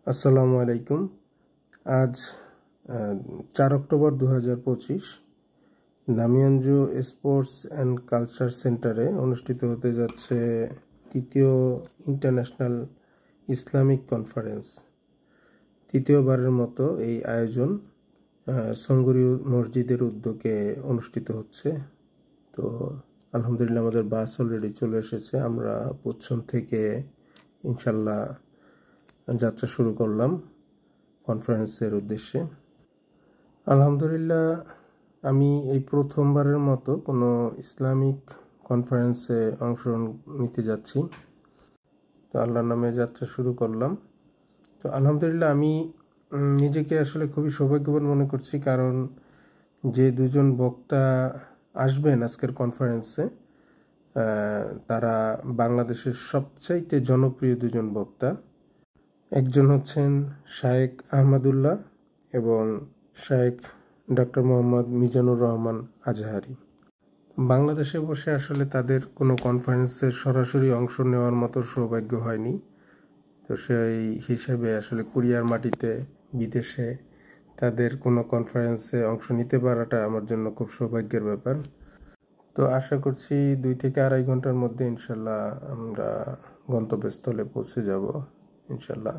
আসসালামু আলাইকুম। আজ 4 অক্টোবর 2025 নামিয়ানজ স্পোর্টস অ্যান্ড কালচার সেন্টারে অনুষ্ঠিত হতে যাচ্ছে তৃতীয় ইন্টারন্যাশনাল ইসলামিক কনফারেন্স। তৃতীয়বারের মতো এই আয়োজন সঙ্গরি মসজিদের উদ্যোগে অনুষ্ঠিত হচ্ছে। তো আলহামদুলিল্লাহ আমাদের বাস অলরেডি চলে এসেছে। আমরা পুচ্ছন থেকে ইনশাল্লাহ যাত্রা শুরু করলাম কনফারেন্সের উদ্দেশ্যে। আলহামদুলিল্লাহ আমি এই প্রথমবারের মতো কোনো ইসলামিক কনফারেন্সে অংশ নিতে যাচ্ছি। তো আল্লাহর নামে যাত্রা শুরু করলাম। তো আলহামদুলিল্লাহ আমি নিজেকে আসলে খুবই সৌভাগ্যবান মনে করছি, কারণ যে দুজন বক্তা আসবেন আজকের কনফারেন্সে তারা বাংলাদেশের সবচাইতে জনপ্রিয় দুজন বক্তা। একজন হচ্ছেন শায়েখ আহমদুল্লাহ এবং শায়েখ ডক্টর মোহাম্মদ মিজানুর রহমান আজহারি। বাংলাদেশে বসে আসলে তাদের কোনো কনফারেন্সের সরাসরি অংশ নেওয়ার মতো সৌভাগ্য হয়নি। তো সেই হিসেবে আসলে কোরিয়ার মাটিতে বিদেশে তাদের কোনো কনফারেন্সে অংশ নিতে পারাটা আমার জন্য খুব সৌভাগ্যের ব্যাপার। তো আশা করছি 2 থেকে 2.5 ঘন্টার মধ্যে ইনশাল্লাহ আমরা গন্তব্যস্থলে পৌঁছে যাব ইনশাল্লাহ।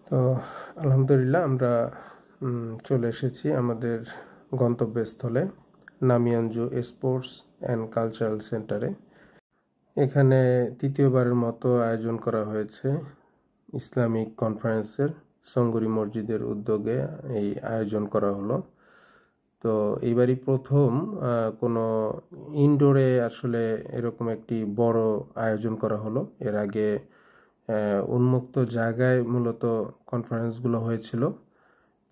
তো আলহামদুলিল্লাহ আমরা চলে এসেছি আমাদের গন্তব্যস্থলে নামিয়ানজু স্পোর্টস অ্যান্ড কালচারাল সেন্টারে। এখানে তৃতীয়বারের মতো আয়োজন করা হয়েছে ইসলামিক কনফারেন্সের। সঙ্গরি মসজিদের উদ্যোগে এই আয়োজন করা হলো। তো এইবারই প্রথম কোনো ইনডোরে আসলে এরকম একটি বড় আয়োজন করা হলো। এর আগে উন্মুক্ত জায়গায় মূলত কনফারেন্সগুলো হয়েছিল।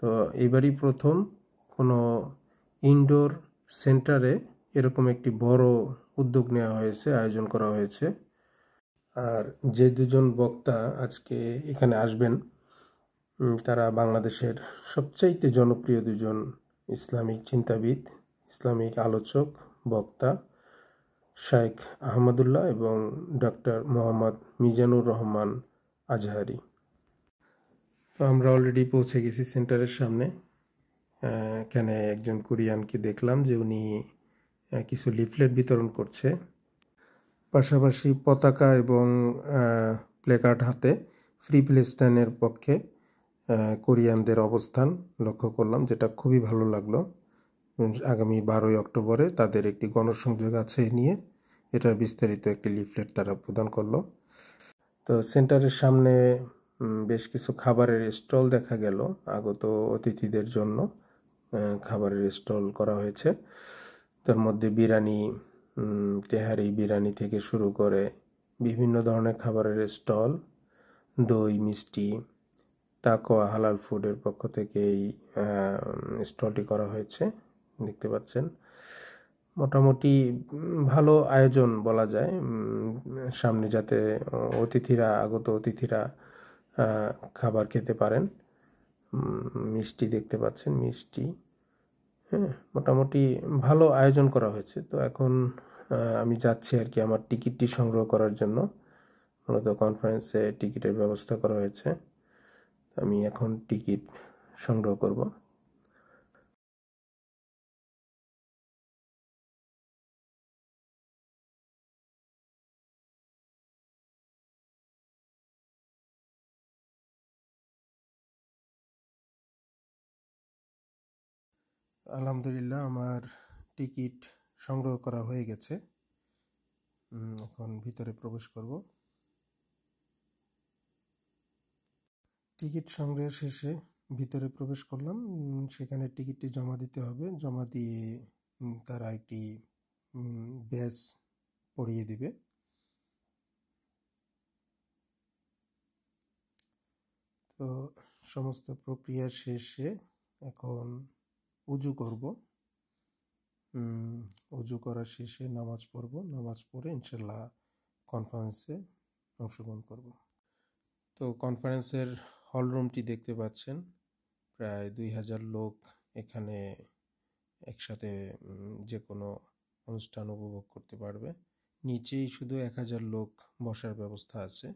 তো এইবারই প্রথম কোনো ইনডোর সেন্টারে এরকম একটি বড় উদ্যোগ নেওয়া হয়েছে, আয়োজন করা হয়েছে। আর যে দুজন বক্তা আজকে এখানে আসবেন তারা বাংলাদেশের সবচাইতে জনপ্রিয় দুজন ইসলামিক চিন্তাবিদ, ইসলামিক আলোচক, বক্তা শায়েখ আহমদুল্লাহ এবং ডক্টর মোহাম্মদ মিজানুর রহমান আজহারি। তো আমরা অলরেডি পৌঁছে গেছি সেন্টারের সামনে। এখানে একজন কোরিয়ানকে দেখলাম যে উনি কিছু লিফলেট বিতরণ করছে, পাশাপাশি পতাকা এবং প্লেকার্ড হাতে ফ্রি প্যালেস্টাইনের পক্ষে কোরিয়ানদের অবস্থান লক্ষ্য করলাম, যেটা খুবই ভালো লাগলো। আগামী 12 অক্টোবরে তাদের একটি গণসংযোগ আছে নিয়ে এটার বিস্তারিত একটি লিফলেট তারা প্রদান করলো। তো সেন্টারের সামনে বেশ কিছু খাবারের স্টল দেখা গেল। আগত অতিথিদের জন্য খাবারের স্টল করা হয়েছে। তার মধ্যে বিরিয়ানি, তেহারি বিরিয়ানি থেকে শুরু করে বিভিন্ন ধরনের খাবারের স্টল, দই, মিষ্টি, তাকওয়া হালাল ফুডের পক্ষ থেকে এই স্টলটি করা হয়েছে, দেখতে পাচ্ছেন। মোটামুটি ভালো আয়োজন বলা যায়, সামনে যাতে আগত অতিথিরা খাবার খেতে পারেন। মিষ্টি দেখতে পাচ্ছেন, মিষ্টি, হ্যাঁ, মোটামুটি ভালো আয়োজন করা হয়েছে। তো এখন আমি যাচ্ছি আর কি আমার টিকিটটি সংগ্রহ করার জন্য। মূলত কনফারেন্সে টিকিটের ব্যবস্থা করা হয়েছে, আমি এখন টিকিট সংগ্রহ করব। আলহামদুলিল্লাহ আমার টিকিট সংগ্রহ করা হয়ে গেছে। এখন ভিতরে প্রবেশ করব। টিকিট সংগ্রহ শেষে ভিতরে প্রবেশ করলাম। সেখানে টিকিটটি জমা দিতে হবে। জমা দিয়ে তারা একটি ব্যাজ পরিয়ে দিবে। তো সমস্ত প্রক্রিয়া শেষে এখন উজু করব। উজু করা শেষে নামাজ পড়ব। নামাজ পড়ে ইনশাল্লাহ কনফারেন্সে অংশগ্রহণ করব। তো কনফারেন্সের হল রুমটি দেখতে পাচ্ছেন, প্রায় 2000 লোক এখানে একসাথে যে কোনো অনুষ্ঠান উপভোগ করতে পারবে। নিচেই শুধু 1000 লোক বসার ব্যবস্থা আছে।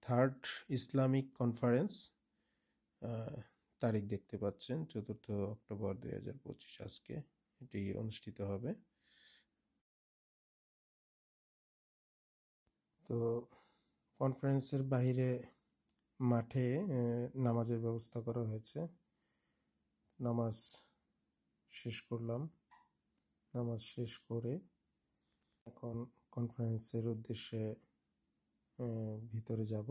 থার্ড ইসলামিক কনফারেন্স, তারিখ দেখতে পাচ্ছেন 4 অক্টোবর 2025 আজকে এটি অনুষ্ঠিত হবে। তো কনফারেন্সের বাইরে মাঠে নামাজের ব্যবস্থা করা হয়েছে। নামাজ শেষ করলাম। নামাজ শেষ করে এখন কনফারেন্সের উদ্দেশ্যে ভিতরে যাব।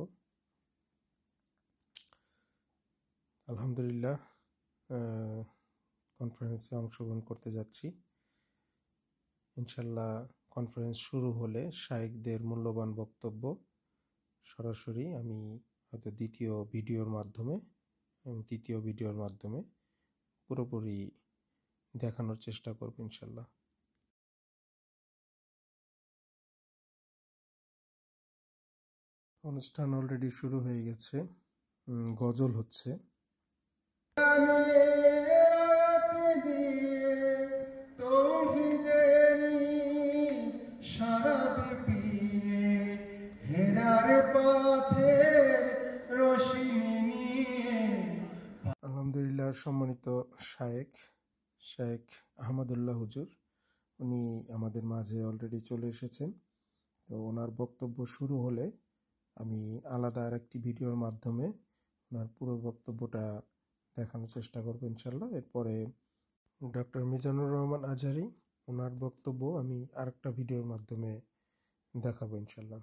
আলহামদুলিল্লাহ, কনফারেন্সে অংশগ্রহণ করতে যাচ্ছি। ইনশাল্লাহ কনফারেন্স শুরু হলে শায়েখদের মূল্যবান বক্তব্য সরাসরি আমি হয়তো তৃতীয় ভিডিওর মাধ্যমে পুরোপুরি দেখানোর চেষ্টা করব ইনশাল্লাহ। অনুষ্ঠান অলরেডি শুরু হয়ে গেছে, গজল হচ্ছে। আলহামদুলিল্লাহ, সম্মানিত শায়েখ আহমদুল্লাহ হুজুর, উনি আমাদের মাঝে অলরেডি চলে এসেছেন। তো ওনার বক্তব্য শুরু হলে আমি আলাদা আরেকটি ভিডিওর মাধ্যমে ওনার পুরো বক্তব্যটা দেখানোর চেষ্টা করবো ইনশাল্লাহ। এরপরে ডক্টর মিজানুর রহমান আজহারি, ওনার বক্তব্য আমি আরেকটা ভিডিওর মাধ্যমে দেখাবো ইনশাল্লাহ।